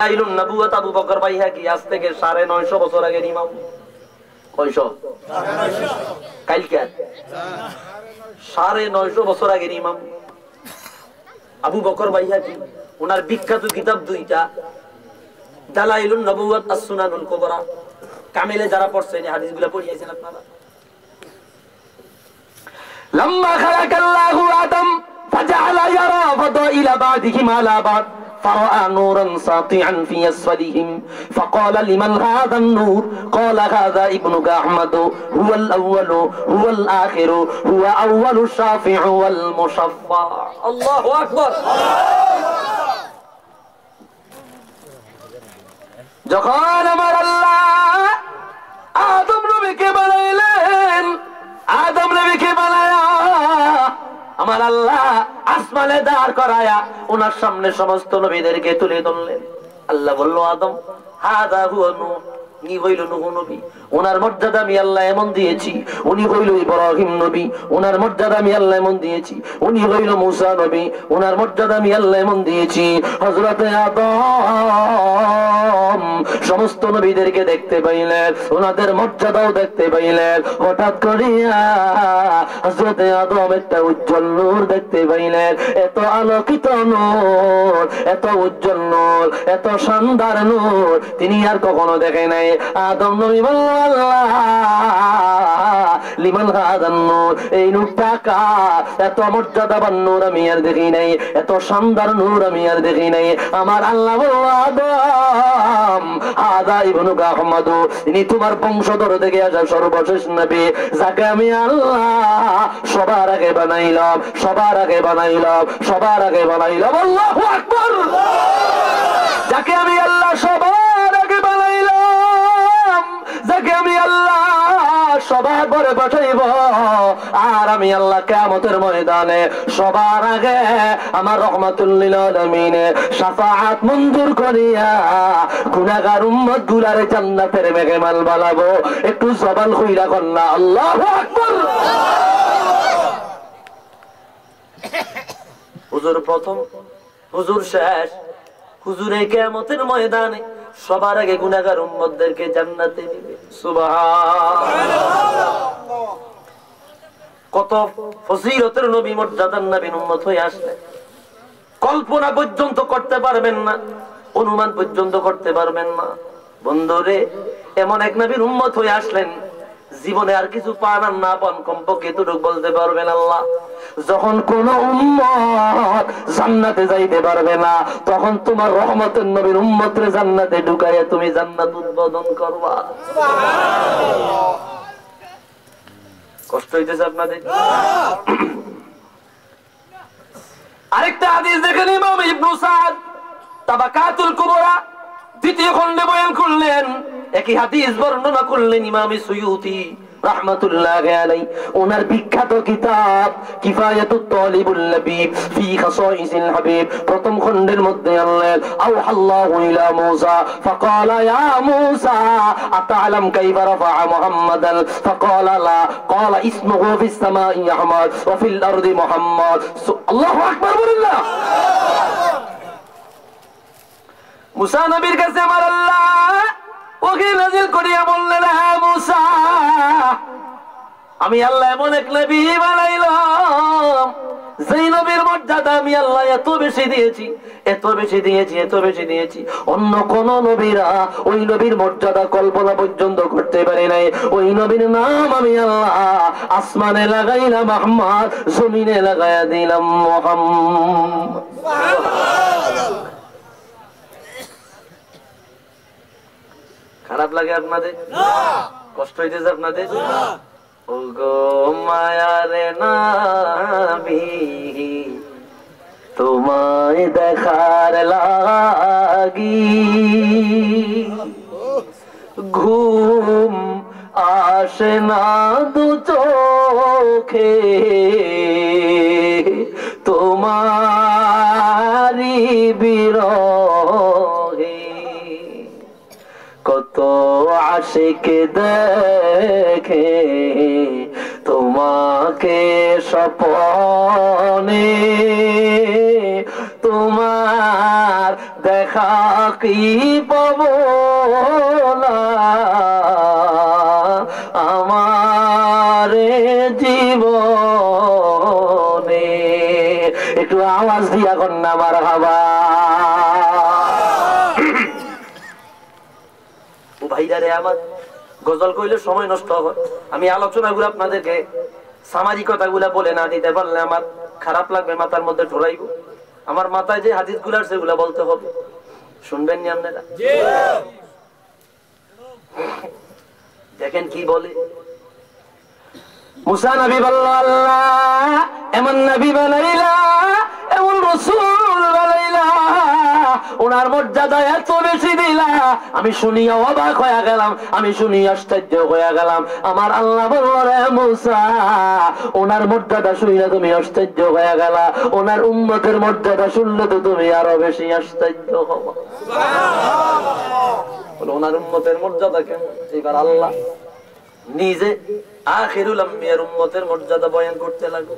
আইলুন নবুয়ত আবু বকর ভাইয়া কি আজ থেকে 950 বছর আগের ইমাম। কয়শো? 950। কালকে 950 বছর আগের ইমাম আবু বকর ভাইয়া কি। ওনার বিখ্যাত কিতাব দুইটা, দালাইলুন নবুয়ত আর সুনানুল কুবরা। কামিলে যারা পড়ছেন এই হাদিসগুলো পড়িয়েছেন আপনারা। লাম্মা খালাকাল্লাহু আদম ফাজআলা ইয়ারা ফাদাইলা বাদিহি মা লা বাদ فرأى نورا ساطعا في أسفلهم فقال لمن هذا النور قال هذا ابنك أحمد هو الأول هو الآخر هو أول الشافع والمشفع الله أكبر যখন আমার আল্লাহ আদম নবীকে বানাইলেন, আদম নবীকে বানায়া আমার আল্লাহ আসমানে দাঁড় করায়া ওনার সামনে সমস্ত নবীদেরকে তুলে ধরলেন। আল্লাহ বলল, আদম হাদা হুয়া নূহ, নি হইল নূহ নবী। ওনার মর্যাদা আমি আল্লাহ এমন দিয়েছি। উনি হইল ইব্রাহিম নবী, ওনার মর্যাদা আমি আল্লাহ এমন দিয়েছি। উনি হইল মূসা নবী, ওনার মর্যাদা আমি আল্লাহ এমন দিয়েছি। হযরতে আদম সমস্ত নবীদেরকে দেখতে পাইলেন, ওনাদের মর্যাদাও দেখতে পাইলেন। হঠাৎ করিয়া হযরতে আদম একটা উজ্জ্বল নূর দেখতে পাইলেন। এত আলোকিত নূর, এত উজ্জ্বল নূর, এত শানদার নূর তিনি আর কখনো দেখে নাই। আদম নবী বলল, আল্লাহ লিমান হাদান নূর, এই নূরটা কার? এত মর্যাদাবান নূর আমি আর দেখি নাই, এত শানদার নূর আমি আর দেখি নাই। আমার আল্লাহ বলল, আদম হাদা ইবনুকা আহমদ, ইনি তোমার বংশধর থেকে আসা সর্বশেষ নবী, যাকে আমি আল্লাহ সবার আগে বানাইলাম, সবার আগে বানাইলাম, সবার আগে বানাইলাম। আল্লাহু আকবার। যাকে আমি আল্লাহ সবার আগে বানাইলাম, যাকে আমি আল্লাহ সবার পরে পাঠাইব, আর আমি আল্লাহ কিয়ামতের ময়দানে সবার আগে আমার রহমাতুল লিল আলামিন শাফাআত মঞ্জুর করিয়া গুনাহগার উম্মত গুলারে জান্নাতের মেহমান বানাবো। একটু জবান খুইলা কন্না আল্লাহু আকবার। হুজুর প্রথম, হুজুর শেষ। হুজুরে কিয়ামতের ময়দানে সবার আগে গুনাহগার উম্মতদেরকে জান্নাতে দিবে। সুবহানাল্লাহ। কত ফজিলতের নবী, মর্যাদার নবীর উম্মত হয়ে আসলেন, কল্পনা পর্যন্ত করতে পারবেন না, অনুমান পর্যন্ত করতে পারবেন না। বন্ধুরে, এমন এক নবীর উম্মত হয়ে আসলেন, জীবনে আর কিছু পান আর না পান কমপক্ষে এতটুকু বলতে পারবেন, আল্লাহ যখন কোন উম্মত জান্নাতে যাইতে পারবে না, তখন তোমার রহমতের নবীর উম্মতরে জান্নাতে ঢুকাইয়া তুমি জান্নাত উদ্বোধন করবা। সুবহানাল্লাহ। কষ্ট হইতেছে আপনাদের? আরেকটা হাদিস দেখেন, ইমাম ইবনে সাদ তাবাকাতুল কুবরা দ্বিতীয় খণ্ডে বয়ান করলেন, একই হাদিস বর্ণনা করলেন ইমাম সুয়ুতি রাহমাতুল্লাহি আলাইহি। ওনার বিখ্যাত কিতাব কিফায়াতুত তালিবুল লাবিব ফি খাসাইসিল হাবিব প্রথম খণ্ডের মধ্যে আল্লাহ আওহাল্লাহু ইলা মূসা ফাকালা ইয়া মূসা আতা'লাম কাইফা রাফা'a মুহাম্মাদান ফাকালা লা ক্বালা ইসমুহু ফিস সামাই আহমদ ওয়া ফিল আরদি মুহাম্মদ। আল্লাহু আকবার বলিল্লাহ। মূসা নবীর কাছে আমার আল্লাহ ওকে নাযিল করিয়া বললেন, হ্যাঁ মূসা, আমি আল্লাহ এমন এক নবী বানাইলাম, যেই নবীর মর্যাদা আমি আল্লাহ এত বেশি দিয়েছি, এত বেশি দিয়েছি, এত বেশি দিয়েছি, অন্য কোন নবীরা ওই নবীর মর্যাদা কল্পনা পর্যন্ত করতে পারে নাই। ওই নবীর নাম আমি আল্লাহ আসমানে লাগাইলাম আহমদ, জমিনে লাগাইয়া দিলাম মুহাম্মদ। খারাপ লাগে আপনাদের? কষ্ট হইতেছে আপনাদের? ও গো মায়ারে নবী, তোমায় দেখার লাগি ঘুম আসে না দু চোখে, তোমারি বিরহে কত আশিক দেখে তোমাকে স্বপনে, তো তোমার দেখা কি পাবো না আমার জীবনে। একটু আওয়াজ দিয়া কন্যা মারহাবা। ও ভাইরা রে আমার, গজল কইলে সময় নষ্ট হয়। আমি আলোচনাগুলো আপনাদেরকে সামাজিকতাগুলা বলে না দিতে পারলে আমার খারাপ লাগবে, মাথার মধ্যে ঢোলাইব। আমার মাথায় যে হাদিস গুলো আছে সেগুলা বলতে হবে, শুনবেন নি আপনারা? দেখেন কি বলে মুসা নবী বলল, আল্লাহ এমন নবী বানাইলা, এমন রাসূল বানাইলা, ওনার মর্যাদা এত বেশি দিলা, আমি শুনিয়া অবাক হয়ে গেলাম, আমি শুনিয়া আশ্চর্য হয়ে গেলাম। আমার আল্লাহ বলল, রে মুসা, ওনার মর্যাদা শুনিয়া তুমি আশ্চর্য হয়ে গেলা, ওনার উম্মতের মর্যাদা শুনলে তো তুমি আরো বেশি আশ্চর্য হবা। ওনার উম্মতের মর্যাদা কেমন? এবার আল্লাহ নিজে আখিরুল আম্বিয়ার উম্মতের মর্যাদা বয়ান করতে লাগলো।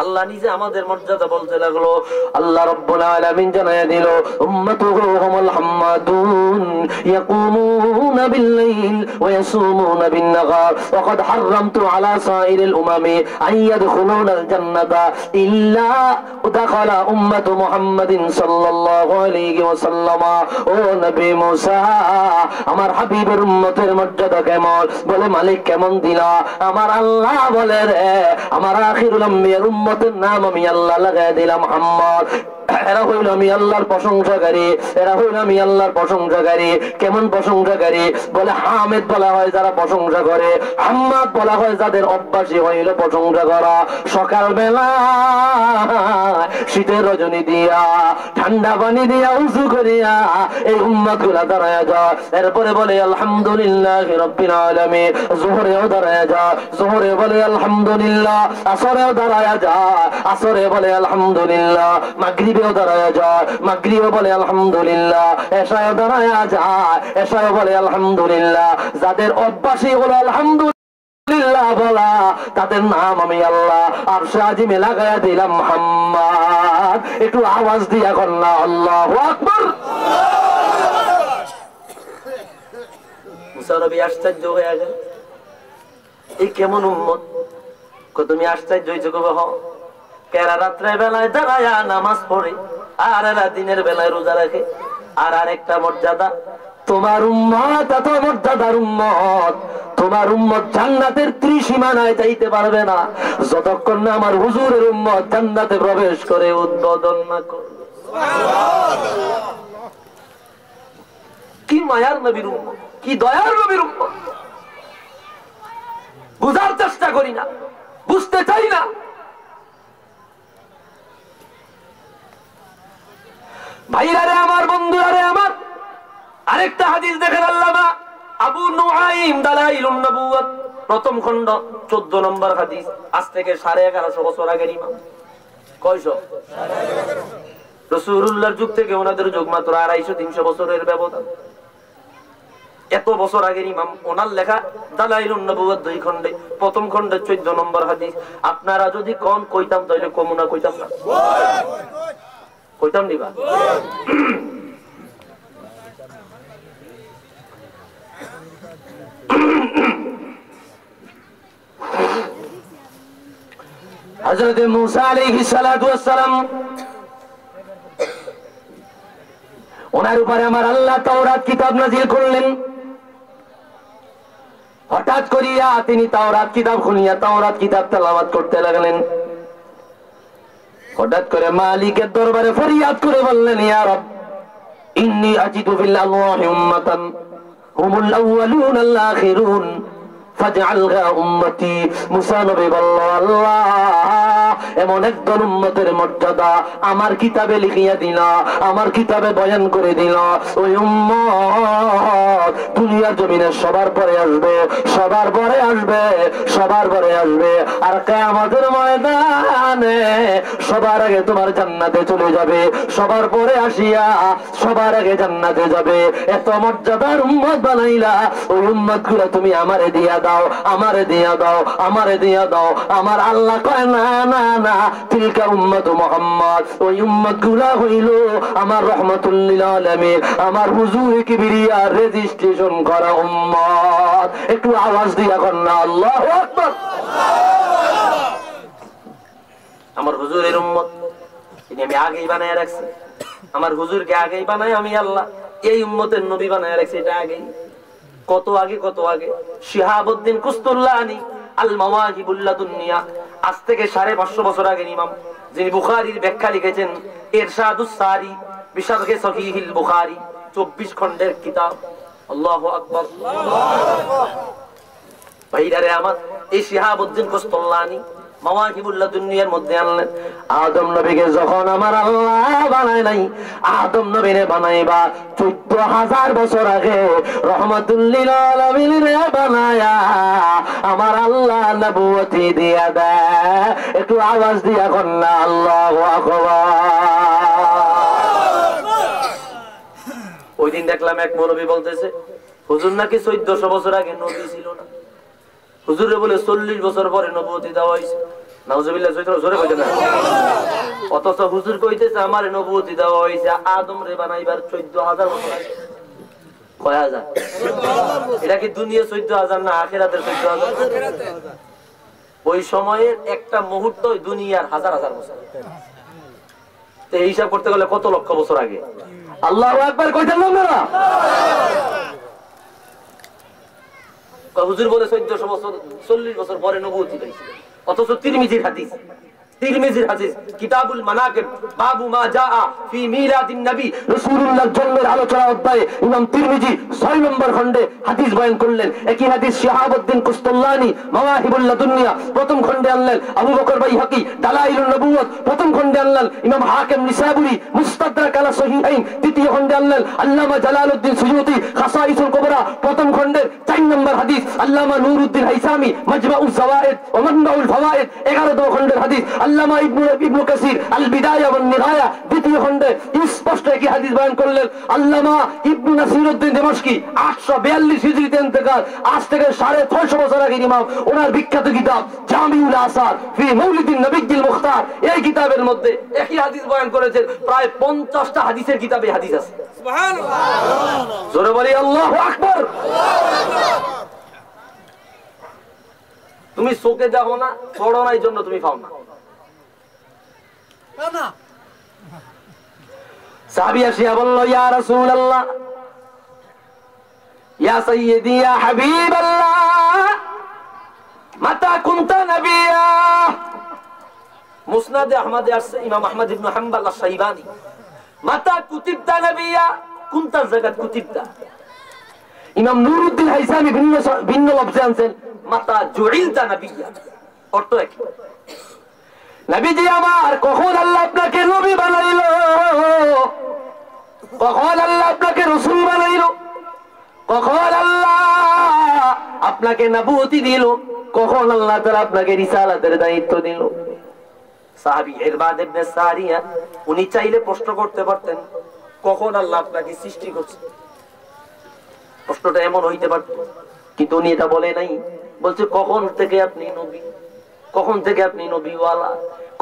আল্লাহ নিজে আমাদের মর্যাদা বলতে লাগলো। আল্লাহ রাব্বুল আলামিন জানায়া দিল, উম্মাতুহু হুমুল হাম্মাদুন ইয়াকুমুনা বিল-লাইল ওয়া ইয়াসুমুনা বিন-নাহার ওয়া ক্বাদ হাররামতু আলা সাইরিল উমামি আন ইয়াদখুলুনাল জান্নাতা ইল্লা দাখালা উম্মাতু মুহাম্মাদিন সাল্লাল্লাহু আলাইহি ওয়াসাল্লাম। ও নবী মুসা, আমার হাবিবের উম্মতের মর্যাদা কেমন? বলে মালিক কেমন দিলা? আমার আল্লাহ বলে, রে আমার আখিরুল আম্বিয়ার উম্মতের নাম আমি আল্লাহ লাগাই দিলাম মুহাম্মদ। এরা হইল আমি আল্লাহর প্রশংসাকারী, এরা হইল আমি আল্লাহর প্রশংসাকারী। কেমন প্রশংসাকারী? বলে হামিদ বলা হয় যারা প্রশংসা করে, হাম্মাদ বলা হয় যাদের অভ্যাসী হইল প্রশংসা করা। সকালবেলা শীতের রজনী দিয়া ঠান্ডা পানি দিয়া উযু করিয়া এই উম্মত গুলা দাঁড়ায় যায়। এরপরে বলে আলহামদুলিল্লাহি রাব্বিল আলামিন। যোহরেও দাঁড়ায় যায়, যোহরে বলে আলহামদুলিল্লাহ। আসরেও দাঁড়ায় যায়, আসরে বলে আলহামদুলিল্লাহ। মাগরিবেও দাঁড়ায় যায়, মাগরিবেও বলে আলহামদুলিল্লাহ। এশায়ও দাঁড়ায় যায়, এশায়ও বলে আলহামদুলিল্লাহ। যাদের অভ্যাসী হলো আলহামদুলিল্লাহ বলা, তাদের নাম আমি আল্লাহ আরশে আজিমে লাগায়া দিলাম মুহাম্মদ। একটু আওয়াজ দিয়া কন্যা আল্লাহু আকবার। মুসা নবী আশ্চর্য হয়ে গেল, এই কেমন উম্মত? তুমি আশ্চর্য হইছো কবে? এরা রাত্রে বেলায় দাঁড়ায়া নামাজ পড়ে, আর এরা দিনের বেলায় রোজা রাখে। আর আরেকটা মর্যাদা, তোমার উম্মত এত মর্যাদার উম্মত, তোমার উম্মত জান্নাতের ত্রিসীমানায় যাইতে পারবে না যতক্ষণ না আমার হুজুরের উম্মত জান্নাতে প্রবেশ করে উদ্বোধন না করবে। কি মায়ার নবীর উম্মত, কি দয়ার নবীর উম্মত! বুঝার চেষ্টা করি না, বুঝতে চাই না। ভাইরা রে আমার, বন্ধুরা রে আমার, আরেকটা হাদিস দেখেন আল্লামা আবু নুআইম দালাইলুন নবুওয়াত প্রথম খণ্ড 14 নম্বর হাদিস। আজ থেকে 1150 বছর আগের ইমাম। কয়শো? রাসূলুল্লাহর যুগ থেকে ওনাদের যুগ মাত্র 250-300 বছরের ব্যবধান। এত বছর আগের ইমাম, ওনার লেখা দালাইলুন নবুওয়াত 2 খণ্ডে, প্রথম খণ্ডে 14 নম্বর হাদিস। আপনারা যদি কোন কইতাম তাইলে কমুনা কইতাম না, কইতাম দিবা। হযরত মুসা আলাইহিস সালাতু ওয়াস সালাম, ওনার উপরে আমার আল্লাহ তাওরাত কিতাব নাযিল করলেন। হঠাৎ করিয়া তিনি তাওরাত কিতাব খুলিয়া তাওরাত কিতাব তেলাওয়াত করতে লাগলেন। হঠাৎ করে মালিকের দরবারে ফরিয়াদ করে বললেন, ইয়া রব, ইন্নী আজিদু ফিল আল্লাহি উম্মাতান হুমুল আউয়ালুন আল আখিরুন ফাজআলহা উম্মতি। মুসা নবী বলল, আল্লাহ এমন একদল উম্মতের মর্যাদা আমার কিতাবে লিখিয়া দিলা, আমার কিতাবে বয়ান করে দিলা। ওই উম্মত দুনিয়ার জমিনে সবার পরে আসবে, সবার পরে আসবে, সবার পরে আসবে। আর কিয়ামতের ময়দানে সবার আগে তোমার জান্নাতে চলে যাবে, সবার পরে আসিয়া সবার আগে জান্নাতে যাবে। এত মর্যাদার উম্মত বানাইলা, ওই উম্মত গুলো তুমি আমারে দিয়া দাও, আমারে দিয়া দাও, আমারে দিয়া দাও। আমার আল্লাহ কয়, না না, না, তিলকা উম্মত মুহাম্মদ, ওই উম্মত গুলা হইল আমার রহমাতুল লিল আলামিন, আমার হুজুর কিবরিয়া রেজিস্ট্রেশন করা উম্মত। একটু আওয়াজ দিয়া কর না আল্লাহু আকবার। আমার হুজুরের উম্মত, আমি আগেই বানায় রাখছি। আমার হুজুরকে আগেই বানায় আমি আল্লাহ এই উম্মতের নবী বানায় রাখছি। এটা আগেই, কত আগে কত আগে। শিহাবুদ্দিন কুস্তুল্লানি আল মাওয়াহিবুল লাদুনিয়া, আজ থেকে 550 বছর আগে ইমাম, যিনি বুখারীর ব্যাখ্যা লিখেছেন ইরশাদুস সারি বিশারহে সহিহিল বুখারী, 24 খণ্ডের কিতাব। আল্লাহু আকবার। ভাইরারে আমার, এই শিহাবুদ্দিন কুস্তুল্লানি মাওয়াহিবুল লাদুনিয়ার মধ্যে আনলেন, আদম নবীকে যখন আমার আল্লাহ বানায় নাই, আদম নবীরে বানাইবা 14,000 বছর আগে রহমাতুল লিল আলামিন বানায়া আমার আল্লাহ নবুয়তি দিয়া দেয়। একটু আওয়াজ দিয়া কন্না আল্লাহু আকবার। ওই দিন দেখলাম এক মৌলবী বলতেছে হুজুর নাকি 1400 বছর আগে নবী ছিল না। হুজুরে বলে 40 বছর পরে নবুয়তি দেওয়া হয়েছে। নাউজুবিল্লাহ, জোরে কইতে না। অথচ হুজুর কইতেছে আমার নবুয়তি দেওয়া হয়েছে আদম রে বানাইবার 14,000 বছর আগে। কয় হাজার? এটা কি দুনিয়া 14,000 না আখিরাতের 14,000? ওই সময়ের একটা মুহূর্ত দুনিয়ার হাজার হাজার বছর। তো এই হিসাব করতে গেলে কত লক্ষ বছর আগে? আল্লাহু আকবার কইতেন না? হুজুর বলে 1400 বছর, 40 বছর পরে নবুয়তি পাইছে। অথচ তিরমিজির হাদিস, তিরমিজির হাদিস কিতাবুল মানাকিব বাবু মা জাআ ফি মিলাদিন নবী, রাসূলুল্লাহর জন্মের আলোচনা অধ্যায়ে ইমাম তিরমিজি 6 নম্বর খণ্ডে হাদিস বয়ান করলেন। একই হাদিস শিহাবুদ্দিন কুস্তুল্লানি মাওয়াহিবুল লাদুনিয়া প্রথম খণ্ডে আনলেন, আবু বকর বাইহাকি দালাইলুন নবুওয়াত প্রথম খণ্ডে আনলেন, ইমাম হাকিম নিসাবুরি মুস্তাদরাক আলা সহিহাইন দ্বিতীয় খণ্ডে আনলেন, আল্লামা জালালউদ্দিন সুয়ুতি খাসাইসুল কুবরা প্রথম খণ্ডের 4 নম্বর হাদিস, আল্লামা নুরউদ্দিন হাইসামি মাজমাউজ যাওয়ায়েদ ওয়া মানবাউল ফাওয়ায়েদ 11 খণ্ডের হাদিস, আল্লামা ইবনে কাসির আল বিদায়া ওয়ান নিহায়া দ্বিতীয় খণ্ডে স্পষ্ট একই হাদিস বয়ান করলেন। আল্লামা ইবনে নাসিরউদ্দিন দিমাশকি 842 হিজরিতে ইন্তেকাল, আজ থেকে 650 বছর আগে ইমাম, ওনার বিখ্যাত কিতাব জামিউল আসার ফি মাউলিদিন নবিয়্যিল মুখতার, এই কিতাবের মধ্যে একই হাদিস বয়ান করেছেন। প্রায় 50টা হাদিসের কিতাবে হাদিস আছে। সুবহানাল্লাহ, জোরে বলি আল্লাহু আকবার। তুমি চোখে দেখো না, পড়ো না, এই জন্য তুমি পাও না। সাহাবী আসিয়া বলল, ইয়া রাসূলুল্লাহ, ইয়া সাইয়্যিদি, ইয়া হাবিবাল্লাহ, মাতা কুনতা নবিয়্যা। মুসনাদে আহমদে আসছে, ইমাম আহমদ ইবনে হাম্বল আশ-শাইবানি, মাতা কুতিবতা নবিয়্যা, কুনতা জাগাত কুতিবতা। ইমাম নুরউদ্দিন হাইসামি ভিন্ন লফজে আনছেন, মাতা জুইলতা নবিয়্যা। অর্থ একই। নবীজি আমার, কখন আল্লাহ আপনাকে নবী বানাইলো, কখন আল্লাহ আপনাকে রাসূল বানাইলো, কখন আল্লাহ আপনাকে নবুয়তি দিল, কখন আল্লাহ তাআলা আপনাকে রিসালাতের দায়িত্ব দিল। সাহাবী ইরবাদ ইবনে সারিয়া উনি চাইলে প্রশ্ন করতে পারতেন কখন আল্লাহ আপনাকে সৃষ্টি করছে, প্রশ্নটা এমন হইতে পারত, কিন্তু উনি এটা বলে নাই। বলছে কখন থেকে আপনি নবী, কখন থেকে আপনি নবীওয়ালা,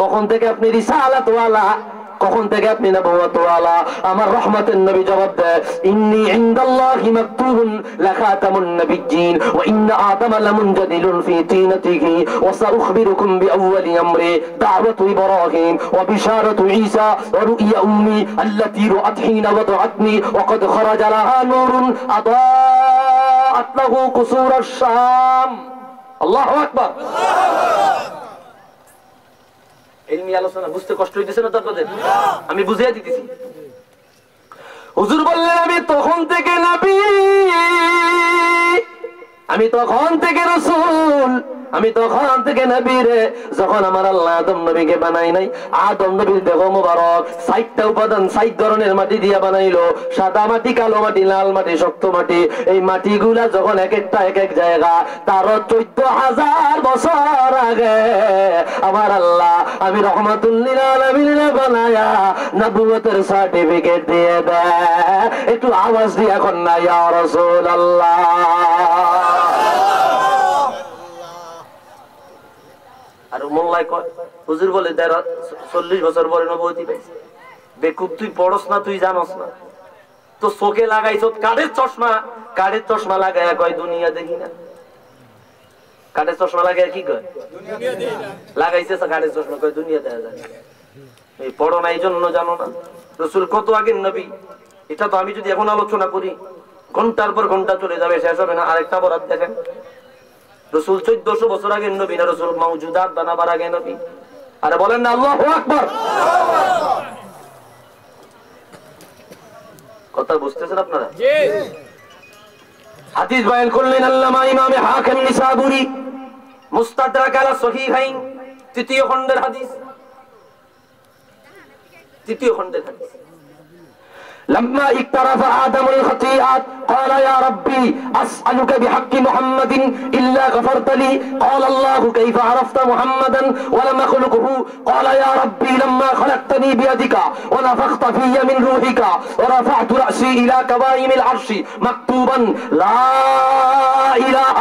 কখন থেকে আপনি রিসালাতওয়ালা, কখন থেকে আপনি নবুয়তওয়ালা। আমার রহমতের নবী জবাব দেয়, ইন্নী ইনদাল্লাহি মাকতুবুন লাখাতামুন নবিয়্যিন ওয়া ইন্না আদম লামুনজাদিলুন ফি তিনাতিহি ওয়া সাউখবিরুকুম বিআউওয়ালি আমরি দাওয়াতু ইব্রাহিম ওয়া বিশারাতু ঈসা ওয়া রুইয়া উম্মি আল্লাতী রাআত হিনা ওয়াদাআতনি ওয়া قد خرج لها نور أضاءت له قصور الشام। আল্লাহু আকবার। ইলমি আলোচনা বুঝতে কষ্ট হইতেছে না তো আপনাদের? আমি বুঝিয়ে দিতেছি। হুজুর বললেন, আমি তখন থেকে নবী, আমি তখন থেকে রাসূল, আমি তখন থেকে নবী রে, যখন আমার আল্লাহ আদম নবীকে বানাই নাই। আদম নবীর দেহ মোবারক 60টা উপাদান 60 ধরনের মাটি দিয়া বানাইলো, সাদা মাটি, কালো মাটি, লাল মাটি, শক্ত মাটি। এই মাটিগুলা যখন এক একটা এক এক জায়গা, তারও 14,000 বছর আগে আমার আল্লাহ আমি রহমাতুল লিল আলামিন বানায়া নবুয়তের সার্টিফিকেট দিয়ে দেয়। একটু আওয়াজ দিয়ে এখন না ইয়া রাসূলুল্লাহ। আর মোল্লাই কয় হুজুর বলে 40 বছর পরে নবুয়তি পাইছে। বেকুব তুই পড়স না, তুই জানস না, তো চোখে লাগাইছ কাঠের চশমা। কাঠের চশমা লাগায় কয় দুনিয়া দেখি না। কাঠের চশমা লাগায় কি কয়? লাগাইছে কাঠের চশমা, কয় দুনিয়া দেখা যায়। এই পড়ো না, এই জন্য জানো না। রসুল কত আগের নবী, এটা তো আমি যদি এখন আলোচনা করি ঘন্টার পর ঘন্টা চলে যাবে, শেষ হবে না। আরেকটা বরাত দেখেন, রসুল 1400 বছর আগের নবী না, রসুল মাউজুদাত বানাবার আগে নবী। আরে বলেন না আল্লাহু আকবার। কথা বুঝতেছেন আপনারা? হাদিস বয়ান করলেন আল্লামা ইমামে হাকিম নিসাবুরি মুস্তাদরাক আলা সহিহাইন, তৃতীয় খণ্ডের হাদিস, তৃতীয় খণ্ডের হাদিস। لما اقترف آدم الخطيئات قال يا ربي أسألك بحق محمد إلا غفرت لي. قال الله كيف عرفت محمدا ولم أخلقه؟ قال يا ربي لما خلقتني بيدك ونفخت في من روحك ورفعت رأسي إلى كوائم العرش مكتوبا لا إله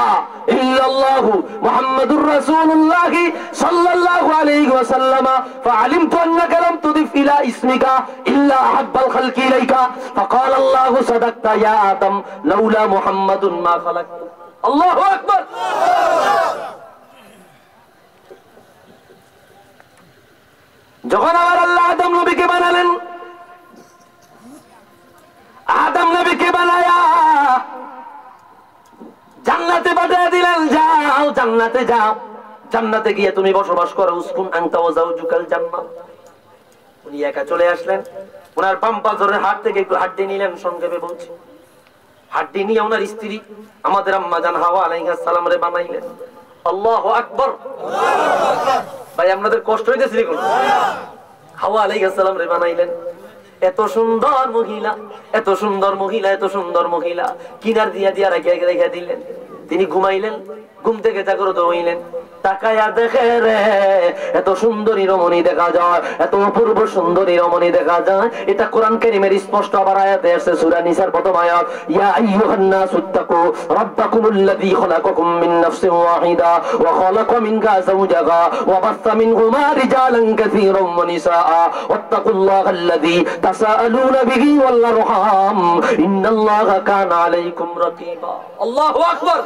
إلا الله محمد رسول الله صلى الله عليه وسلم فعلمت أنك لم تضف إلى اسمك إلا أحب الخلق إليك. فقال الله صدقت يا آدم لولا محمد ما خلقت. الله أكبر. যখন আবার আল্লাহ আদম নবীকে বানালেন, আদম নবীকে বানায়া জান্নাতে পাঠিয়ে দিলেন, যাও জান্নাতে যাও, জান্নাতে গিয়ে তুমি বসবাস করো। উসকুন আনতা ওয়া যাওজুকাল জান্নাহ। উনি একা চলে আসলেন, ওনার বাম পাজরের হাত থেকে একটু হাড্ডি নিলেন, সংক্ষেপে বলছি। হাড্ডি নিয়ে ওনার স্ত্রী আমাদের আম্মা জান হাওয়া আলাইহিস সালাম রে বানাইলেন। আল্লাহু আকবার। ভাই আপনাদের কষ্ট হইতেছে দেখুন, হাওয়া আলাইহিস সালাম রে বানাইলেন। এত সুন্দর মহিলা, এত সুন্দর মহিলা, এত সুন্দর মহিলা কিনার দিয়া দিয়া রেখে দিলেন। তিনি ঘুমাইলেন, ঘুম থেকে জাগ্রত হইলেন, তাকায়া দেখে রে এত সুন্দরী রমণী দেখা যায়, এত অপূর্ব সুন্দরী রমণী দেখা যায়। এটা কোরআন কারীমের স্পষ্ট আবার আয়াতে আছে, সূরা নিসার প্রথম আয়াত, ইয়া আইয়ুহান নাসুত্তাকু রাব্বাকুমুল্লাযী খালাকাকুম মিন নাফসিন ওয়াহিদা ওয়া খালাকা মিনহা যাওজাহা ওয়া বাসসা মিনহুমা রিজালান কাসীরান ওয়া নিসাআ ওয়াত্তাকুল্লাহাল্লাযী তাসাআলুনা বিহি ওয়াল আরহাম ইন্নাল্লাহা কানা আলাইকুম রাকীবা। আল্লাহু আকবার।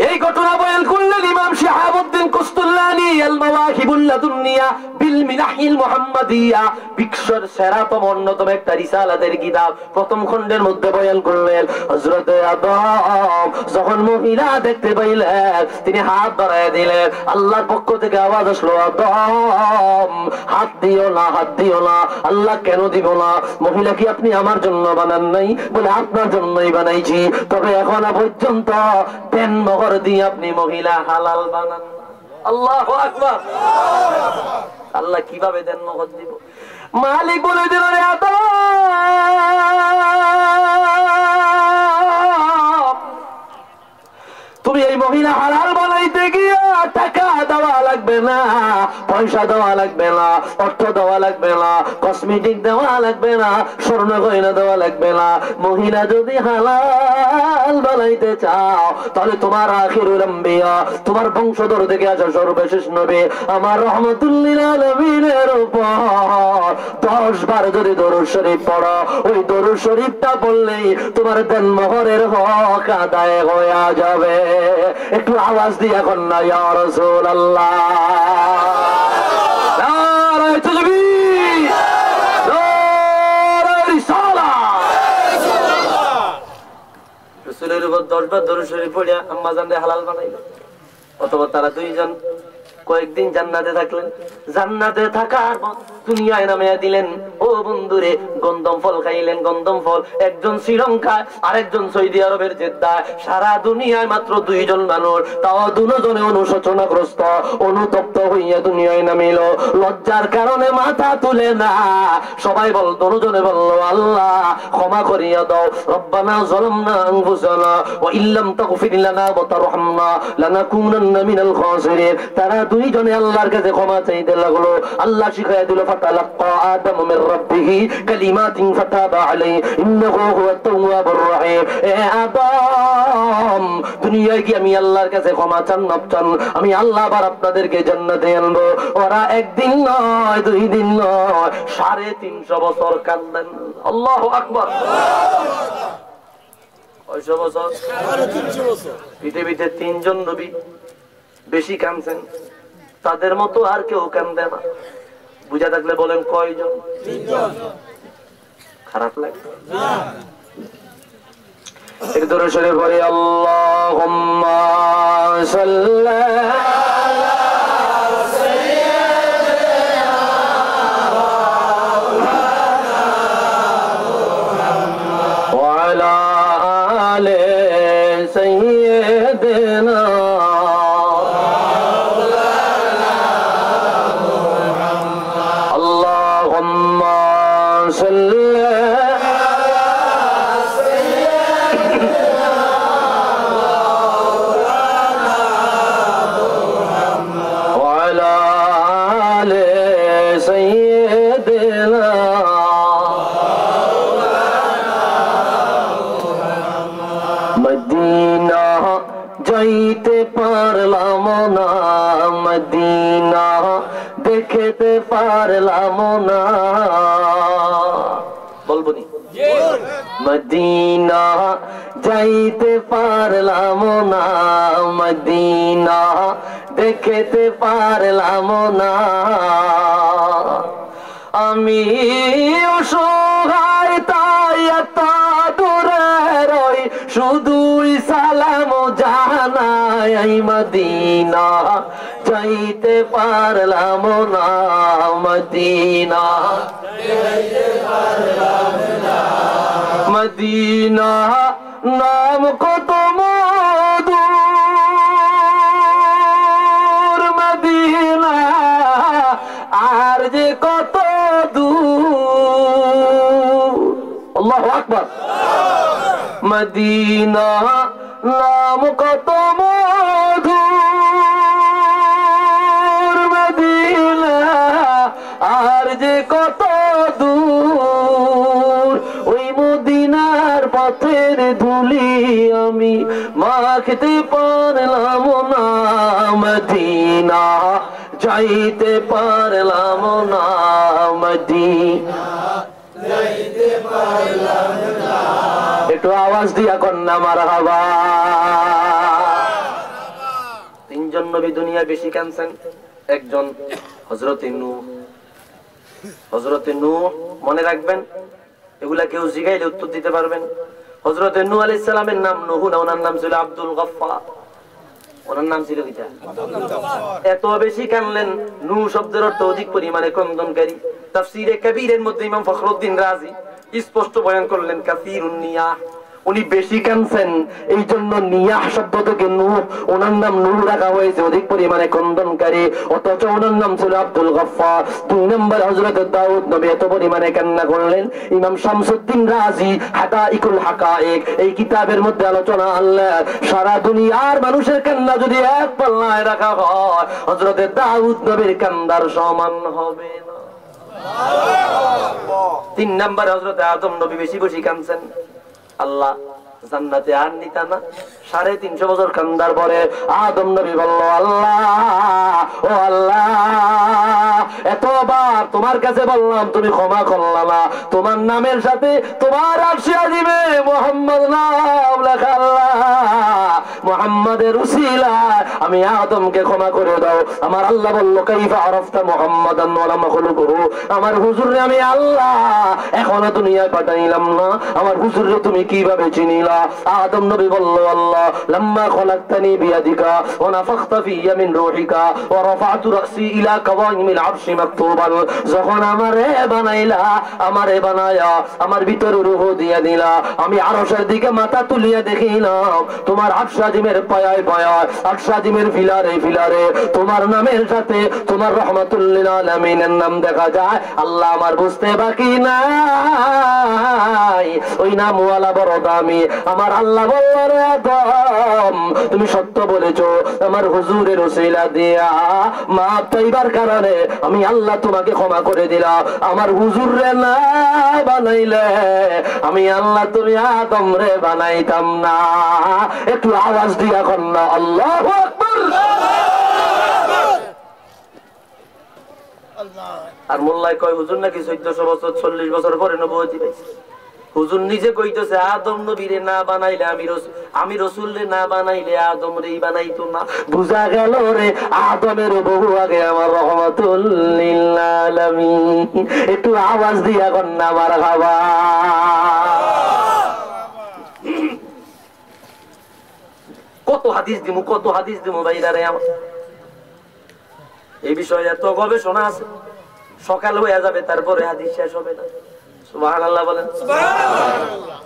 এই ঘটনা বয়ান করলেন ইমাম শিহাবুদ্দিন কুস্তুল্লানি আল মাওয়াহিবুল লাদুনিয়া বিল মিনাহিল মুহাম্মাদিয়া, বিশ্বর সেরাতম অন্যতম একটা রিসালাতের কিতাব প্রথম খণ্ডের মধ্যে বয়ান করলেন। হযরত আদম যখন মহিলা দেখতে পাইলেন, তিনি হাত বাড়ায় দিলেন। আল্লাহর পক্ষ থেকে আওয়াজ আসলো, আদম হাত দিও না, হাত দিও না। আল্লাহ কেন দিব না? মহিলা কি আপনি আমার জন্য বানান নাই? বলে আপনার জন্যই বানাইছি, তবে এখনো পর্যন্ত দেন মহর দিয়ে আপনি মহিলা হালাল বানান। আল্লাহু আকবার। আল্লাহ কিভাবে দেন মহর দিব? মালিক বলে দিল, রে আদম তুমি এই মহিলা হালাল বানাইতে গিয়ে টাকা দেওয়া লাগবে না, পয়সা দেওয়া লাগবে না, অর্থ দেওয়া লাগবে না, কসমেটিক দেওয়া লাগবে না, স্বর্ণ গয়না দেওয়া লাগবে না। মহিলা যদি হালাল বানাইতে চাও তাহলে তোমার আখিরুল আম্বিয়া, তোমার বংশধর থেকে আসা সর্বশেষ নবী আমার রাহমাতুল লিল আলামিনের উপর 10 বার যদি দরুদ শরীফ পড়ো, ওই দরুদ শরীফটা পড়লেই তোমার দেন মোহরের হক আদায় হয়ে যাবে। একটু আওয়াজ দিয়ে এখন না ইয়া রাসূলুল্লাহ, নারে তাকবীর, নারে রিসালাহ। রাসূলের উপর 10 বার দরুদ শরীফ পড়ে আম্মা জানরে হালাল বানাইলো। অথবা তারা দুইজন কয়েকদিন জান্নাতে থাকলেন, জান্নাতে থাকার পর দুনিয়ায় নামিয়ে দিলেন। ও বন্ধুরে, গন্ধম ফল খাইলেন, গন্ধম ফল। একজন শ্রীলঙ্কায়, আরেকজন সৌদি আরবের জেদ্দায়। সারা দুনিয়ায় মাত্র 2 জন মানুষ, তাও দুজনে অনুশোচনাগ্রস্ত, অনুতপ্ত হইয়া দুনিয়ায় নামিল। লজ্জার কারণে মাথা তুলে না, সবাই দুজনে বলল, আল্লাহ ক্ষমা করিয়া দাও, রব্বানা যালামনা আনফুসানা ওয়া ইল্লাম তাগফির লানা ওয়া তারহামনা লানাকুনান্না মিনাল খাসিরিন। তারা দুইজনে আল্লাহর কাছে ক্ষমা চাইতে লাগলো। আল্লাহ শিখাইয়া দিল, ফাতালাক্কা আদম মির রাব্বিহি কালিমাতিন ফাতাবা আলাইহি ইন্নাহু হুয়াত তাওয়াবুর রহিম। এ আদম, দুনিয়ায় কি আমি আল্লাহর কাছে ক্ষমা চান না চান? আমি আল্লাহ আবার আপনাদেরকে জান্নাতে আনবো। ওরা একদিন নয়, 2 দিন নয়, 350 বছর কাঁদেন। আল্লাহু আকবার। কয়শো বছর? 350 বছর। পৃথিবীতে 3 জন নবী বেশি কাঁদছেন, তাদের মতো আর কেউ কাঁদে না। বুঝা থাকলে বলেন কয়জন? 3 জন। খারাপ লাগে না? এক দরুদ শরীফ পড়ি, আল্লাহুম্মা সাল্লি মদিনা যাইতে পারলাম না, মদিনা দেখতে পারলাম না। বলবো নি? মদিনা যাইতে পারলাম না, মদিনা দেখতে পারলাম না। আমি অসহায় তাই এত দূরে রই, শুধুই সালাম জানাই। মদিনা যাইতে পারলাম না, মদিনা মদিনা নাম কত মধুর, মদিনা আর যে কত দূর। আল্লাহু আকবার। মদিনা নাম কত মধুর, মদিনা আর যে কত দূর। ওই মদিনার পথের ধুলি আমি মাখতে পারলাম না, মদিনা যাইতে পারলাম না, মদিনা যাইতে পারলাম না। একটু আওয়াজ দিয়া কন্যা মারহাবা। 3 জন নবী দুনিয়া বেশি কাঁদছেন। একজন হযরতে নূহ। হযরতে নূহ মনে রাখবেন, এগুলা কেউ জিগাইলে উত্তর দিতে পারবেন। হযরতে নূহ আলাইহিস সালামের নাম নূহ না, ওনার নাম ছিল আব্দুল গফফার। ওনার নাম ছিল কিটা? এত বেশি কানলেন, নূহ শব্দের অর্থ অধিক পরিমাণে ক্রন্দনকারী। তাফসীরে কবীরের মধ্যে ইমাম ফখরুদ্দীন রাজি স্পষ্ট বয়ান করলেন, কাসীরুন নিয়াহ, উনি বেশি কাঁদছেন, এই জন্য নিয়াহ শব্দ থেকে নূহ, ওনার নাম নূহ রাখা হয়েছে, অধিক পরিমাণে ক্রন্দনকারী। অথচ ওনার নাম ছিল আব্দুল গফফার। 2 নম্বর হযরত দাউদ নবী এত পরিমাণে কান্না করলেন। ইমাম শামসুদ্দিন রাজি হাদাইকুল হাকায়েক এই কিতাবের মধ্যে আলোচনা আল্লাহ, সারা দুনিয়ার মানুষের কান্না যদি এক পাল্লায় রাখা হয়, হযরত দাউদ নবীর কান্নার সমান হবে না। 3 নম্বর হযরত আদম নবী বেশি বেশি কাঁদছেন। আল্লাহ জান্নাতে আর নিতা না। 350 বছর কান্দার পরে আদম নবী বলল, আল্লাহ ও আল্লাহ, এতবার তোমার কাছে বললাম, তুমি ক্ষমা করলা না। তোমার নামের সাথে তোমার আরশে আজিমে মুহাম্মদ নাম লেখা, আল্লাহ মুহাম্মাদের উসিলায় আমি আদমকে ক্ষমা করে দাও। আমার আল্লাহ বলল, কাইফা আরাফতা মুহাম্মাদান ওয়া লা মাখলুকুহু, আমার হুজুরে আমি আল্লাহ এখনো দুনিয়ায় পাঠাইলাম না, আমার হুজুরে তুমি কিভাবে চিনিলা? আদম নবী বলল, আল্লাহ লাম্মা খলাকতানি বিয়াদিকা ওয়া নাফাখতা ফিয়া মিন রূহিকা ওয়া রাফা'তু রাসি ইলা কাওয়াইমিল আরশি মাকতুবান, যখন আমারে বানাইলা, আমারে বানায়া আমার ভিতরে রূহ দিয়া দিলা, আমি আরশের দিকে মাথা তুলিয়া দেখিলাম তোমার আরশ আজিমের পায়ায় পায়ায়, আরশ আজিমের ফিলারে ফিলারে তোমার নামের সাথে তোমার রাহমাতুল লিল আলামিনের নাম দেখা যায়। আল্লাহ আমার বুঝতে বাকি নাই, ওই নামওয়ালা বড় দামি। আমার আল্লাহ বলল, রে আদম আদম তুমি সত্য বলেছো, আমার হুজুরের ওসিলা দিয়া মাপ চাইবার কারণে আমি আল্লাহ তোমাকে ক্ষমা করে দিলাম। আমার হুজুরে না বানাইলে আমি আল্লাহ তুমি আদম রে বানাইতাম না। একটু আওয়াজ দিয়া কন্যা আল্লাহু আকবার। আর মোল্লাই কয় হুজুর নাকি 1400 বছর 40 বছর পরে নবুয়তি পাইছে। হুজুর নিজে কইতেছে আদম নবীরে না বানাইলে আমি রসুল রে না বানাইলে আদম রে বানাইতো না। বুঝা গেল রে আদমের বহু আগে আমার রহমাতুল লিল আলামিন। একটু আওয়াজ দিয়া কন্যা মারহাবা। কত হাদিস দিমু ভাইরা রে আমার এই বিষয়ে এত গবেষণা আছে, সকাল হয়ে যাবে তারপরে হাদিস শেষ হবে না। সুবহানাল্লাহ বলেন। সুবহানাল্লাহ।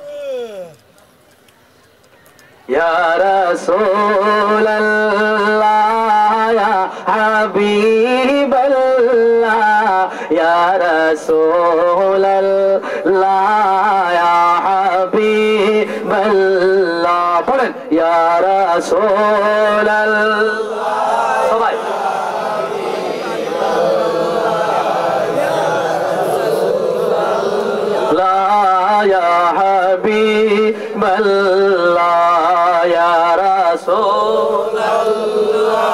ইয়া রাসূলুল্লাহ ইয়া হাবিবাল্লাহ ইয়া রাসূলুল্লাহ ইয়া হাবিবাল্লাহ বলেন ইয়া রাসূলুল্লাহ সবাই या हबीब अल्लाह या रसूल अल्लाह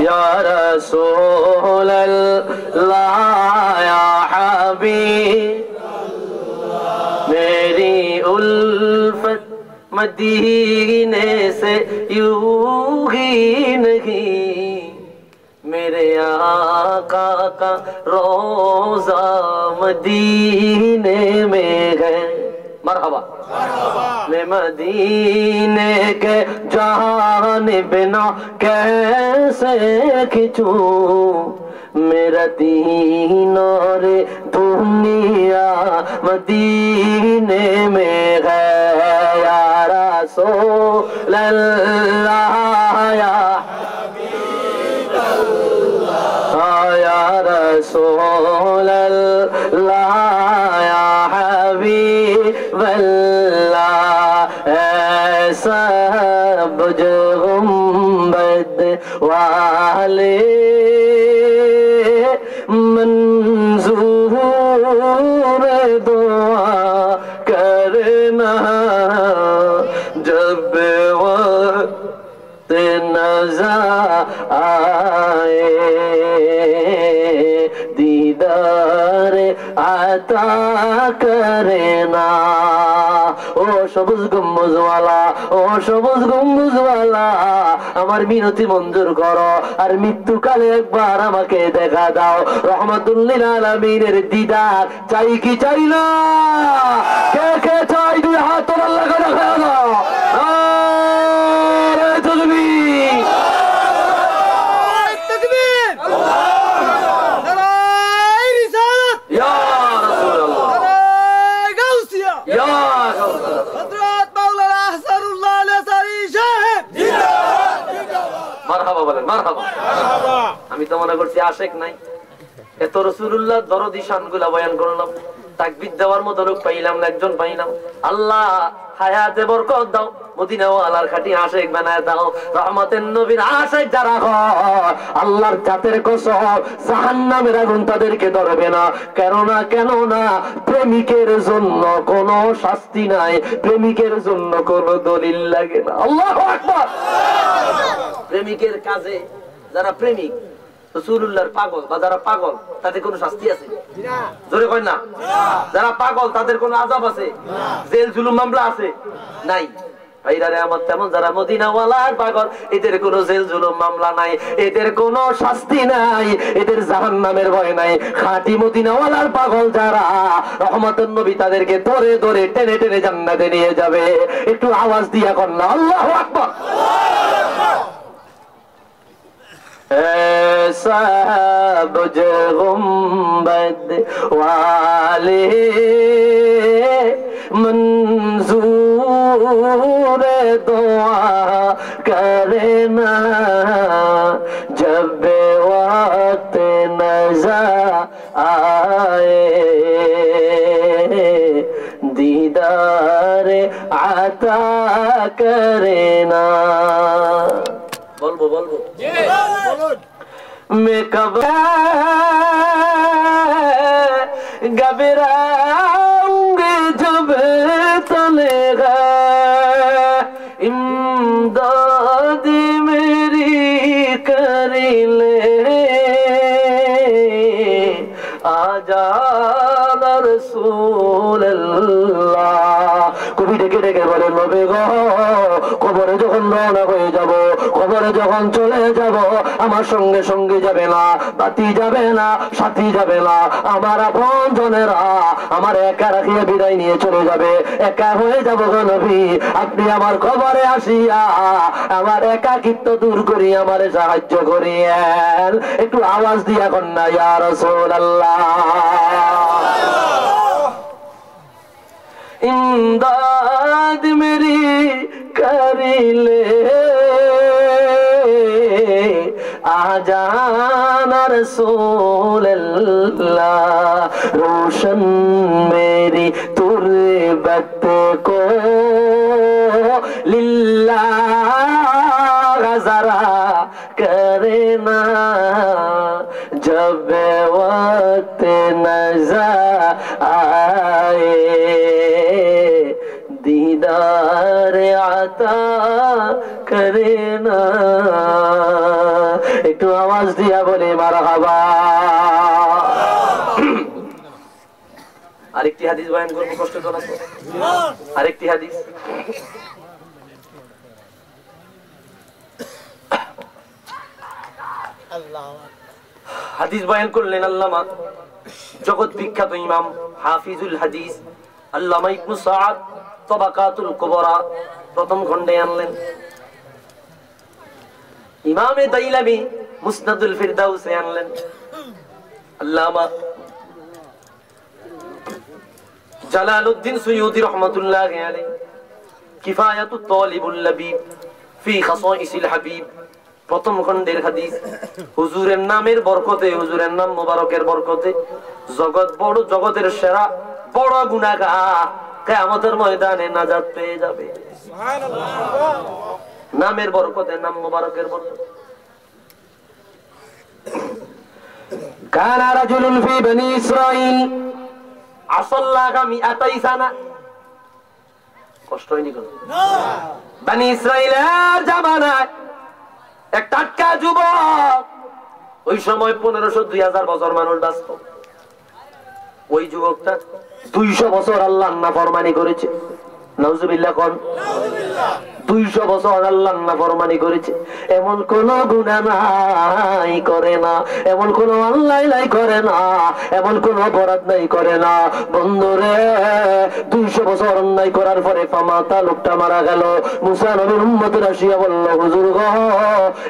या रसूल अल्लाह या हबीब मेरी उल्फत मदीने से यूं ही नहीं मेरे आका का रोजा मदीने में है। मरहबा मैं मदीने के जानिब ना कैसे खिंचूं मेरा दीन और दुनिया मदीने में है या रसूल अल्लाह या या रसूल अल्लाह या हबीब अल्लाह ऐसा बुझ गुंबद वाले मंजूर दुआ करना जब वक्त नज़र आए दीदार आता करे ना। ও সবুজ গম্বুজওয়ালা, ও সবুজ গম্বুজওয়ালা আমার মিনতি মঞ্জুর করো আর মৃত্যুকালে একবার আমাকে দেখা দাও। রহমাতুল লিল আলামিনের দিদার চাই কি চাই না? কে কে চাই? দুই হাত আল্লাহকে দেখা দাও। আরে তাকবীর তাকবীর নারায়ে রিসালাত ইয়া রাসূলুল্লাহ নারায়ে গাউসিয়া ইয়া গাউসিয়া হযরত মাওলানা আহসানুল্লাহ আল-আসারি সাহেব জিন্দাবাদ জিন্দাবাদ মারহাবা বলেন মারহাবা মারহাবা। আমি তো মনে করছি আশিক নাই, এত রাসূলুল্লাহ দরদি শানগুলা বয়ান করলাম, তাকবীর দেওয়ার মতো লোক পাইলাম না, একজন পাইলাম। আল্লাহ হায়াতে বরকত দাও, মদিনা ওয়ালার খাঁটি আশিক বানায় দাও। রহমতের নবীর আশিক যারা হয় আল্লাহর জাতের কসম জাহান্নামের আগুন তাদেরকে ধরবে না। কেন না প্রেমিকের জন্য কোনো শাস্তি নাই, প্রেমিকের জন্য কোনো দলিল লাগে না। আল্লাহু আকবার। প্রেমিকের কাজে যারা প্রেমিক রাসূলুল্লাহর পাগল বা যারা পাগল তাদের কোনো শাস্তি আছে? জোরে কই না। যারা পাগল তাদের কোনো আযাব আছে? জেল জুলুম মামলা আছে? নাই। ভাইরারে আমার তেমন যারা মদিনা ওয়ালার পাগল এদের কোনো জেল জুলুম মামলা নাই, এদের কোনো শাস্তি নাই, এদের জাহান্নামের ভয় নাই। খাঁটি মদিনা ওয়ালার পাগল যারা রহমতের নবী তাদেরকে ধরে ধরে টেনে টেনে জান্নাতে নিয়ে যাবে। একটু আওয়াজ দিয়া কন্যা আল্লাহু আকবার। ऐसा बुझ गुंबद वाले मंजूर दुआ करना जब वक्त नज़र आए दीदार आता करे ना। बोल मैं कब घबराऊंगी जब तलेगा इमदाद मेरी कर ले आजा রাসূলুল্লাহ। কবি ডেকে ডেকে বলেন নবী গো, কবরে যখন রওনা হয়ে যাব, কবরে যখন চলে যাব, আমার সঙ্গে সঙ্গে যাবে না, বাতি যাবে না, সাথী যাবে না, আমার আপন জনেরা আমার একা রাখিয়ে বিদায় নিয়ে চলে যাবে। একা হয়ে যাব গো নবী, আপনি আমার কবরে আসিয়া আমার একাকিত্ব দূর করি, আমারে সাহায্য করিয়েন। একটু আওয়াজ দিয়া কন্যা ইয়া রাসূলুল্লাহ। इमदाद मेरी कर ले आजाना रसूलल्लाह। रोशन मेरी तुरबत को लिल्लाह जरा करना जब वक्त नजर आए दीदार आता करे ना। একটু আওয়াজ দিয়া বলে মারহাবা। আরেকটি হাদিস বয়ান করব, কষ্ট করে আরেকটি হাদিস। হাদিস বয়ান করলেন আল্লামা জগৎ বিখ্যাত ইমাম হাফিজুল হাদিস আল্লামা ইবনে সাদ তাবাকাতুল কুবরা প্রথম খণ্ডে আনলেন। ইমামে দাইলামি মুসনাদুল ফিরদাউসে আনলেন। আল্লামা জালালউদ্দিন সুয়ুতি রাহমাতুল্লাহি আলাইহি কিফায়াতুত তালিবুল লাবিব ফি খাসাইসিল হাবিব প্রথম খণ্ডের হাদিস। হুজুরের নামের বরকতে, হুজুরের নাম মোবারকের বরকতে জগৎ বড়, জগতের সেরা বড় গুনাহগার কিয়ামতের ময়দানে নাজাত পেয়ে যাবে। সুবহানাল্লাহ। নামের বরকতে, নাম মোবারকের বরকতে। কানা রাজুলুন ফি বনি ইসরাঈল আসাল্লাহা মিআতাই সানা। কষ্ট হয়নি কোন? না। বনি ইসরাঈলের জামানায় এক টাটকা যুবক, ওই সময় 1500-2000 বছর মানুষ বাঁচত। ওই যুবকটা 200 বছর আল্লাহর নাফরমানি করেছে। নাউজুবিল্লাহ কোন? 200 বছর আল্লাহর নাফরমানি করেছে। এমন কোন গুনাহ নাই করে না, এমন কোন অন্যায় নাই করে না, এমন কোন অপরাধ নাই করে না। বন্ধুরে 200 বছর অন্যায় করার পরে ফামাতা, লোকটা মারা গেল। মুসা নবীর উম্মতের আসিয়া বলল, হুজুর গো,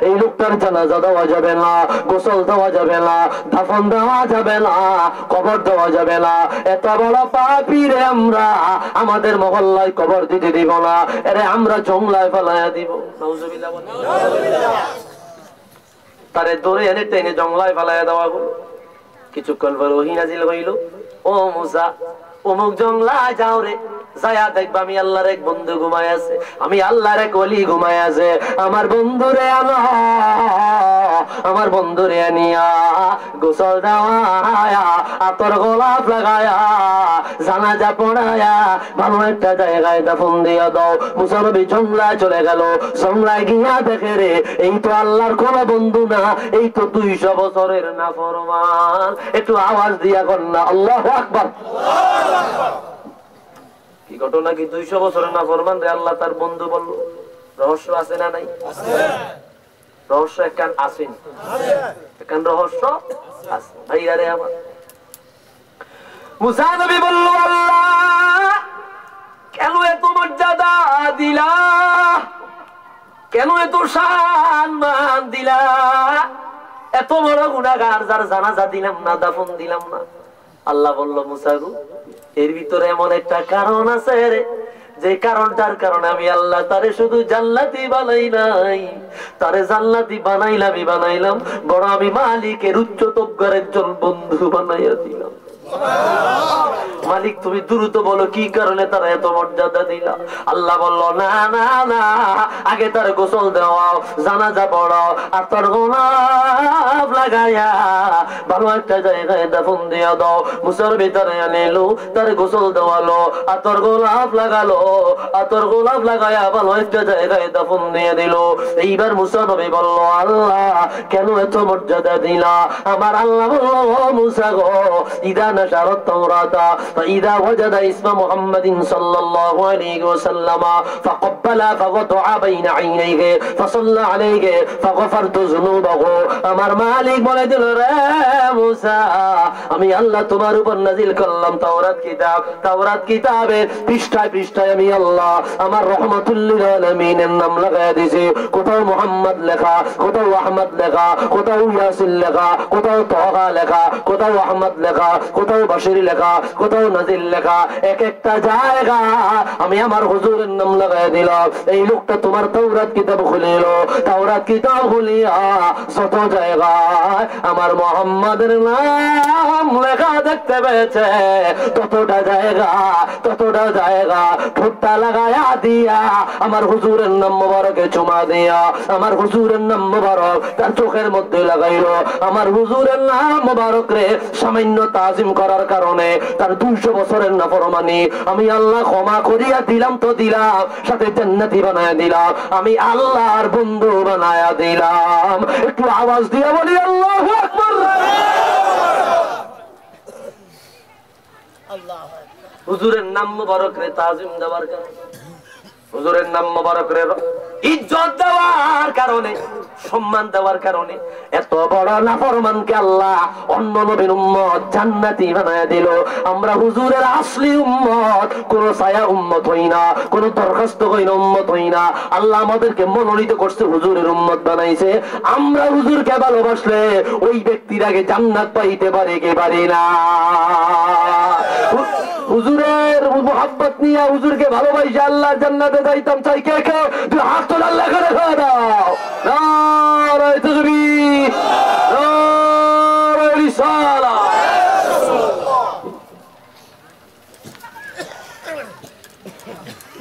এই লোকটার জানাজা দেওয়া যাবে না, গোসল দেওয়া যাবে না, দাফন দেওয়া যাবে না, কবর দেওয়া যাবে না। এত বড় পাপী রে আমরা, আমাদের মহল্লায় কবর দিতে দিব না, আরে আমরা জংলায় ফেলাইয়া দিব। নাউজুবিল্লাহ। তারে ধরে এনে টেনে জংলায় ফেলাইয়া দেওয়া হলো। কিছুক্ষণ পর ওহী নাজিল হইল, ও মুসা, অমুক জংলায় যাও রে, যায়া দেখবা আমি আল্লাহর এক বন্ধু ঘুমায় আছে, আমি আল্লাহর এক ওলি ঘুমায় আছে। আমার বন্ধুরে আনো, আমার বন্ধুরে আনিয়া গোসল দেওয়ায়া, আতর গোলাপ লাগায়া, জানাজা পড়ায়া ভালো একটা জায়গায় দাফন দিয়া দাও। মুসা নবী জংলায় চলে গেল। জংলায় গিয়া দেখে রে, এই তো আল্লাহর কোন বন্ধু না, এই তো 200 বছরের নাফরমান। একটু আওয়াজ দিয়া কন্যা আল্লাহু আকবার। কি ঘটনা কি? 200 বছরের নাফরমান রে আল্লাহ তার বন্ধু বলল। রহস্য আছে না নাই? আছে। রহস্য একখান আসেন, একখান রহস্য আছে ভাইয়া রে আমার। মুসা নবী বলল, আল্লাহ কেন এত মর্যাদা দিলা, কেন এত সম্মান দিলা? এত বড় গুনাহগার যার জানাজা দিলাম না, দাফন দিলাম না। আল্লাহ বলল, মুসা গো, এর ভিতরে এমন একটা কারণ আছে রে, যে কারণটার কারণে আমি আল্লাহ তারে শুধু জান্নাতি বানাই নাই, তারে জান্নাতি বানাইলাম, বড় আমি মালিকের উচ্চতর একজন বন্ধু বানাইয়া দিলাম। মালিক তুমি দ্রুত বলো কি কারণে তারা এত মর্যাদা দিলা? আল্লাহ বলল না না না, আগে তার গোসল দেওয়াও, জানাজা পড়াও, আর তার গোলাপ লাগাইয়া ভালো একটা জায়গায় দাফন দিয়া দাও। মুসার ভিতরে আনিলো, তার গোসল দেওয়ালো, আর তোর গোলাপ লাগালো, আর তোর গোলাপ লাগাইয়া ভালো একটা জায়গায় দাফন দিয়ে দিল। এইবার মুসা নবী বলল আল্লাহ কেন এত মর্যাদা দিলা? আমার আল্লাহ বলল মুসা গো, ইদা নাশারাত তাওরাতা ফাইদা ওয়াজাদা ইসমা মুহাম্মাদিন সাল্লাল্লাহু আলাইহি ওয়াসাল্লাম ফাকাব্বালা ফাওয়াদা বাইনা আইনাইহি ফাসাল্লা আলাইহি ফাগফারতু যুনুবাহু। আমার মালিক বলে দিল রে মুসা, আমি আল্লাহ তোমার উপর নাজিল করলাম তাওরাত কিতাব, তাওরাত কিতাবের পৃষ্ঠায় পৃষ্ঠায় আমি আল্লাহ আমার রহমাতুল লিল আলামিনের নাম লাগায় দিয়েছি। কোথাও মুহাম্মদ লেখা, কোথাও আহমদ লেখা, কোথাও ইয়াসিন লেখা, কোথাও তাহা লেখা, কোথাও আহমদ লেখা, কোথাও বাশির লেখা, কোথাও নাজিল লেখা। এক একটা জায়গা আমি আমার হুজুরের নাম লাগায় দিলাম। এই লোকটা তোমার তাওরাত কিতাব খুলিল, তাওরাত কিতাব খুলিয়া যত জায়গায় আমার মুহাম্মাদের নাম লেখা দেখতে পেয়েছে, ততটা জায়গা ঠোঁটটা লাগায়া দিয়া আমার হুজুরের নাম মোবারকে চুমা দিয়া আমার হুজুরের নাম মোবারক তার চোখের মধ্যে লাগাইল। আমার হুজুরের নাম মোবারক রে সামান্য তাজিম করার কারণে তার 200 বছরের নাফরমানি আমি আল্লাহ ক্ষমা করিয়া দিলাম তো দিলাম, সাথে জান্নাতি বানায়া দিলাম, আমি আল্লাহর বন্ধু বানায়া দিলাম। একটু আওয়াজ দিয়া বলি আল্লাহু আকবার। হুজুরের নাম মোবারক রে তাজিম দেওয়ার কারণে, হুজুরের নাম মোবারক রে ইজ্জত দেওয়ার কারণে, সম্মান দেওয়ার কারণে এত বড় নাফরমানকে আল্লাহ অন্য নবীর উম্মত জান্নাতি বানায়া দিল। আমরা হুজুরের আসলি উম্মত, কোন ছায়া উম্মত হই না, কোন দরখাস্ত হই না উম্মত হই না। আল্লাহ আমাদেরকে মনোনীত করছে, হুজুরের উম্মত বানাইছে। আমরা হুজুরকে ভালোবাসলে ওই ব্যক্তির আগে জান্নাত পাইতে পারে কি পারি না? হুজুরের মুহাব্বত নিয়ে হুজুরকে ভালোবাসে আল্লাহ জান্নাতে যাইতাম চাই। কে কে তুই হাত তোলা আল্লাহ করে দাও। নারায়ে তাকবীর, নারায়ে রিসালাত।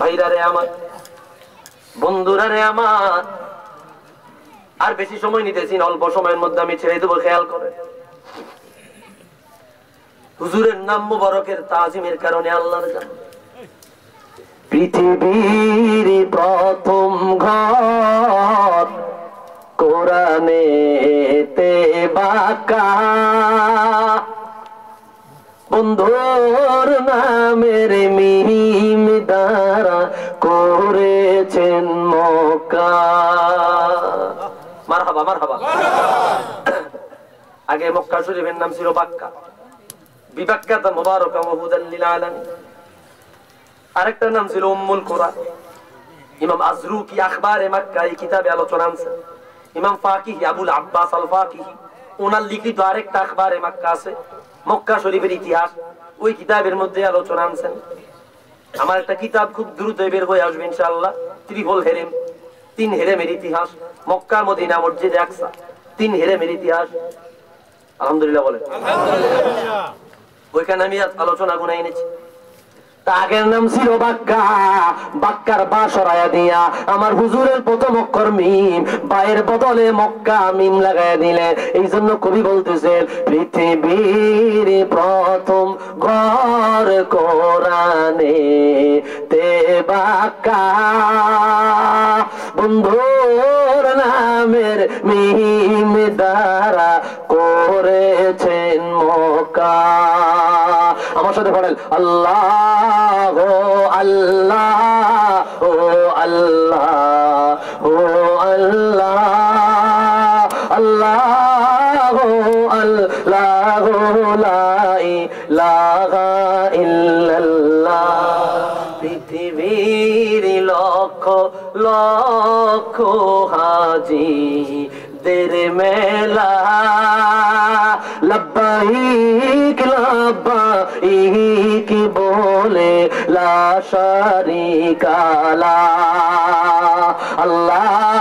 ভাইরা রে আমার, বন্ধুরা রে আমার, আর বেশি সময় নিতেছি না, অল্প সময়ের মধ্যে আমি ছেড়ে দেবো, খেয়াল করে। হুজুরের নাম মুবারকের তাজিমের কারণে আল্লাহর জান্নাত। পৃথিবীর প্রথম ঘর কোরআনেতে বাঁকা, বন্ধুর নামের মিম দ্বারা করেছেন মক্কা। মারহাবা মারহাবা। আগে মক্কা শরীফের নাম ছিল বাক্কা, বিবাক্কাতা মুবারাকা ওয়া হুদাল লিল আলামিন। আরেকটা নাম ছিল উম্মুল কুরা। ইমাম আজরুকি আখবারে মক্কা এই কিতাবে আলোচনা আছে। ইমাম ফাকিহি আবুল আব্বাস আল ফাকিহি ওনার লিখিত আরেকটা আখবারে মক্কা আছে, মক্কা শরীফের ইতিহাস, ওই কিতাবের মধ্যে আলোচনা আছেন। আমার একটা কিতাব খুব দ্রুত বের হয়ে আসবে ইনশাআল্লাহ, ত্রিপল হেরেম, 3 হেরেমের ইতিহাস, মক্কা মদিনা মসজিদে আকসা, 3 হেরেমের ইতিহাস। আলহামদুলিল্লাহ বলেন আলহামদুলিল্লাহ। ওইখানে আমি আলোচনা গুনাই এনেছি। আগের নাম ছিল বাক্কা, বাক্কার বা সরাইয়া দিয়া আমার হুজুরের প্রথম অক্ষর মিম, বায়ের বদলে মক্কা মিম লাগাইয়া দিলে। এই জন্য কবি বলতেছেন পৃথিবীর প্রথম ঘর কোরআনে তে বাক্কা, বন্ধুর নামের মিম দ্বারা করেছেন মক্কা। আমার সাথে পড়েন আল্লাহ ও আল্লাহ ও আল্লাহ ও আল্লাহ আল্লাহ ও আল্লাহ লা ইলাহা ইল্লাল্লাহ। পৃথিবীর লক্ষ লক্ষ হাজি দের মেলা, লব্বাইক লব্বাইক বলে লা শারিকা লা। আল্লাহ